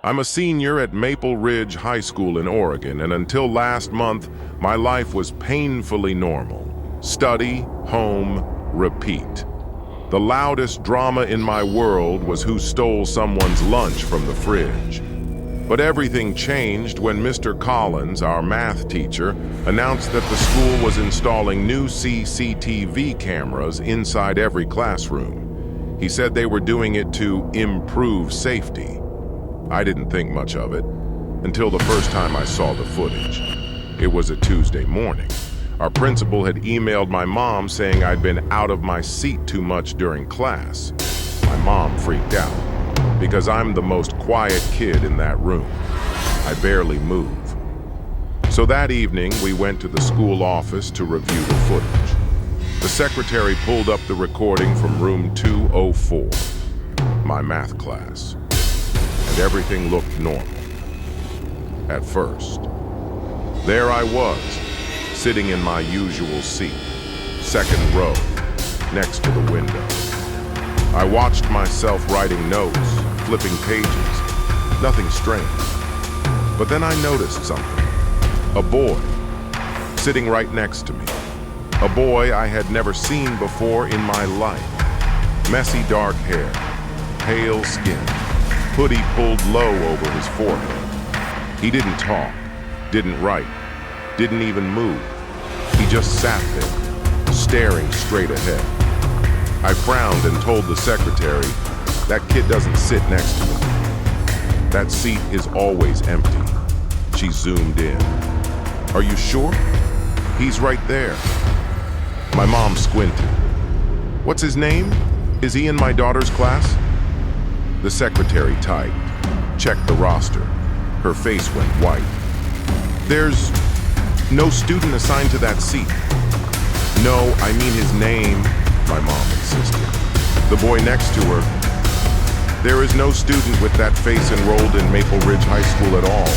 I'm a senior at Maple Ridge High School in Oregon, and until last month, my life was painfully normal. Study, home, repeat. The loudest drama in my world was who stole someone's lunch from the fridge. But everything changed when Mr. Collins, our math teacher, announced that the school was installing new CCTV cameras inside every classroom. He said they were doing it to improve safety. I didn't think much of it until the first time I saw the footage. It was a Tuesday morning. Our principal had emailed my mom saying I'd been out of my seat too much during class. My mom freaked out because I'm the most quiet kid in that room. I barely move. So that evening, we went to the school office to review the footage. The secretary pulled up the recording from room 204, my math class. And everything looked normal. At first. There I was, sitting in my usual seat, second row, next to the window. I watched myself writing notes, flipping pages, nothing strange. But then I noticed something. A boy, sitting right next to me. A boy I had never seen before in my life. Messy dark hair, pale skin, hoodie pulled low over his forehead. He didn't talk, didn't write, didn't even move. He just sat there, staring straight ahead. I frowned and told the secretary, "That kid doesn't sit next to me. That seat is always empty." She zoomed in. "Are you sure? He's right there." My mom squinted. "What's his name? Is he in my daughter's class?" The secretary typed, checked the roster. Her face went white. "There's no student assigned to that seat." "No, I mean his name," my mom insisted. The boy next to her. "There is no student with that face enrolled in Maple Ridge High School at all."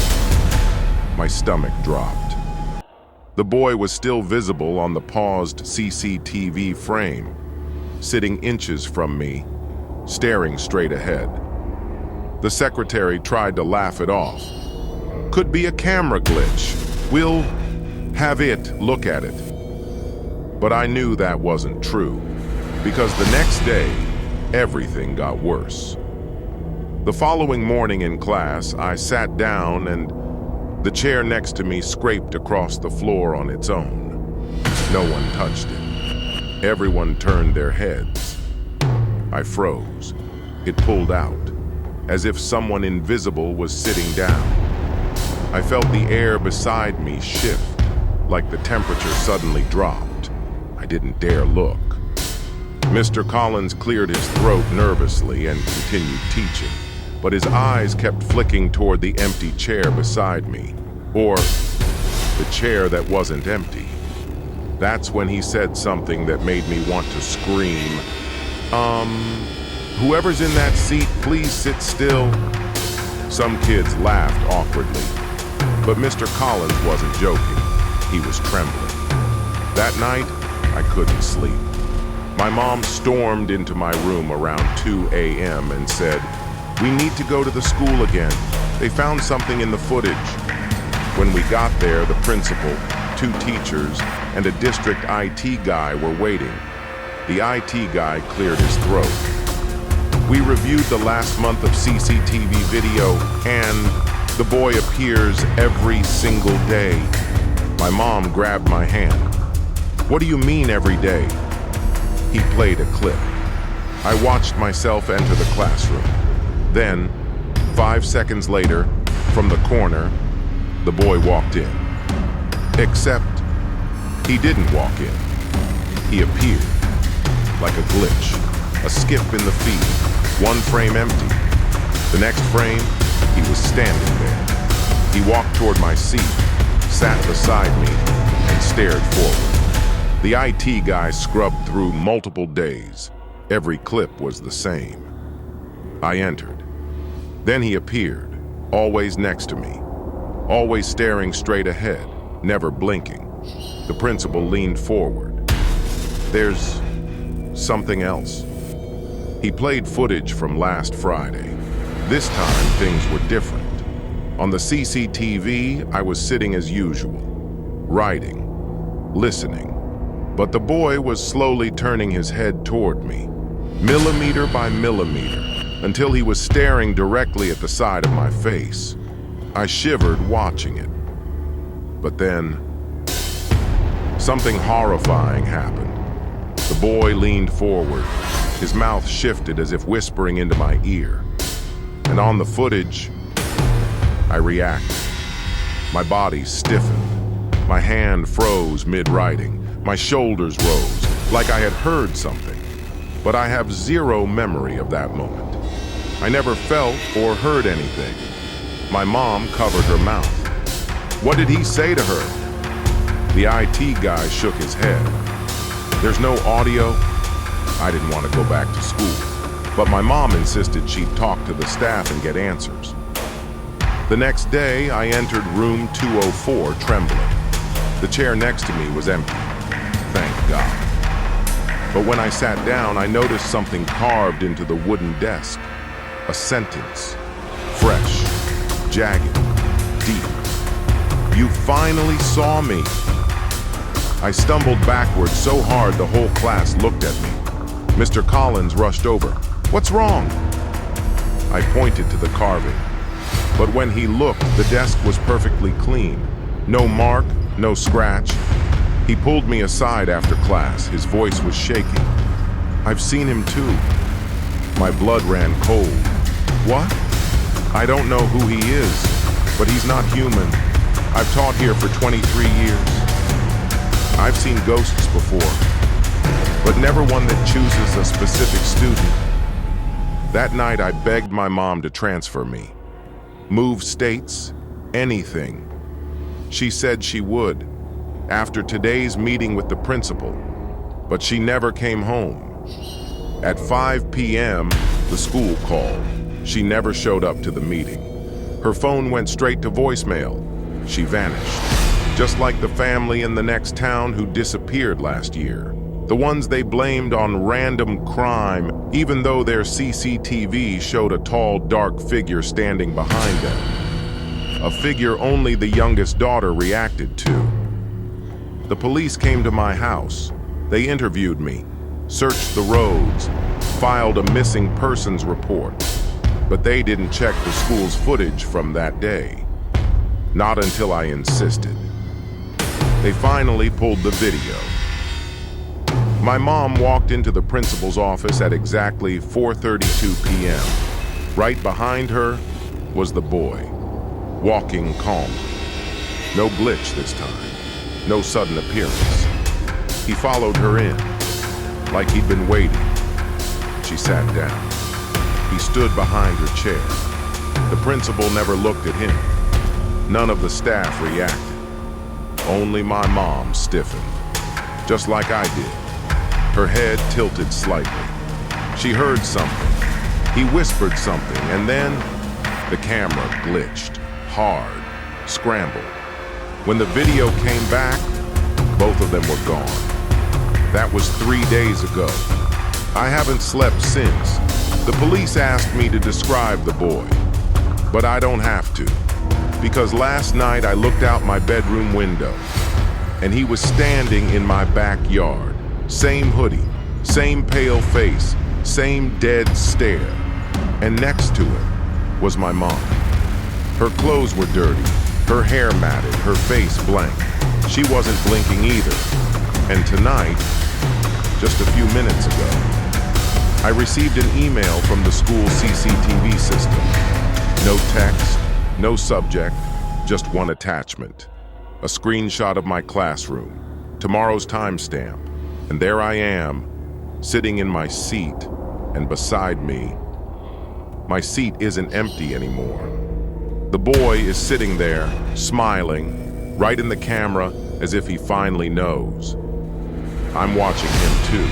My stomach dropped. The boy was still visible on the paused CCTV frame, sitting inches from me, staring straight ahead. The secretary tried to laugh it off. "Could be a camera glitch. We'll have it look at it." But I knew that wasn't true, because the next day, everything got worse. The following morning in class, I sat down and the chair next to me scraped across the floor on its own. No one touched it. Everyone turned their heads. I froze. It pulled out, as if someone invisible was sitting down. I felt the air beside me shift, like the temperature suddenly dropped. I didn't dare look. Mr. Collins cleared his throat nervously and continued teaching, but his eyes kept flicking toward the empty chair beside me, or the chair that wasn't empty. That's when he said something that made me want to scream. Whoever's in that seat, please sit still." Some kids laughed awkwardly, but Mr. Collins wasn't joking. He was trembling. That night, I couldn't sleep. My mom stormed into my room around 2 a.m. and said, "We need to go to the school again. They found something in the footage." When we got there, the principal, 2 teachers, and a district IT guy were waiting. The IT guy cleared his throat. "We reviewed the last month of CCTV video, and the boy appears every single day." My mom grabbed my hand. "What do you mean every day?" He played a clip. I watched myself enter the classroom. Then, 5 seconds later, from the corner, the boy walked in. Except, he didn't walk in. He appeared, like a glitch, a skip in the feed, one frame empty. The next frame, he was standing there. He walked toward my seat, sat beside me, and stared forward. The IT guy scrubbed through multiple days. Every clip was the same. I entered. Then he appeared, always next to me, always staring straight ahead, never blinking. The principal leaned forward. "There's something else." He played footage from last Friday. This time, things were different. On the CCTV, I was sitting as usual, writing, listening. But the boy was slowly turning his head toward me, millimeter by millimeter, until he was staring directly at the side of my face. I shivered watching it. But then, something horrifying happened. The boy leaned forward. His mouth shifted as if whispering into my ear. And on the footage, I reacted. My body stiffened. My hand froze mid-writing. My shoulders rose, like I had heard something. But I have zero memory of that moment. I never felt or heard anything. My mom covered her mouth. What did he say to her? The IT guy shook his head. There's no audio. I didn't want to go back to school, but my mom insisted she'd talk to the staff and get answers. The next day, I entered room 204 trembling. The chair next to me was empty. Thank God. But when I sat down, I noticed something carved into the wooden desk. A sentence. Fresh, jagged, deep. You finally saw me. I stumbled backwards so hard the whole class looked at me. Mr. Collins rushed over. What's wrong? I pointed to the carving. But when he looked, the desk was perfectly clean. No mark, no scratch. He pulled me aside after class. His voice was shaking. I've seen him too. My blood ran cold. What? I don't know who he is, but he's not human. I've taught here for 23 years. I've seen ghosts before, but never one that chooses a specific student. That night, I begged my mom to transfer me. Move states, anything. She said she would, after today's meeting with the principal, but she never came home. At 5 p.m., the school called. She never showed up to the meeting. Her phone went straight to voicemail. She vanished, just like the family in the next town who disappeared last year. The ones they blamed on random crime, even though their CCTV showed a tall, dark figure standing behind them. A figure only the youngest daughter reacted to. The police came to my house. They interviewed me, searched the roads, filed a missing persons report. But they didn't check the school's footage from that day. Not until I insisted. They finally pulled the video. My mom walked into the principal's office at exactly 4:32 p.m. Right behind her was the boy, walking calmly. No glitch this time, no sudden appearance. He followed her in, like he'd been waiting. She sat down. He stood behind her chair. The principal never looked at him. None of the staff reacted. Only my mom stiffened, just like I did. Her head tilted slightly. She heard something. He whispered something, and then the camera glitched, hard, scrambled. When the video came back, both of them were gone. That was 3 days ago. I haven't slept since. The police asked me to describe the boy, but I don't have to, because last night I looked out my bedroom window, and he was standing in my backyard. Same hoodie, same pale face, same dead stare. And next to him was my mom. Her clothes were dirty, her hair matted, her face blank. She wasn't blinking either. And tonight, just a few minutes ago, I received an email from the school CCTV system. No text, no subject, just one attachment. A screenshot of my classroom, tomorrow's timestamp. And there I am, sitting in my seat, and beside me, my seat isn't empty anymore. The boy is sitting there, smiling, right in the camera, as if he finally knows. I'm watching him too.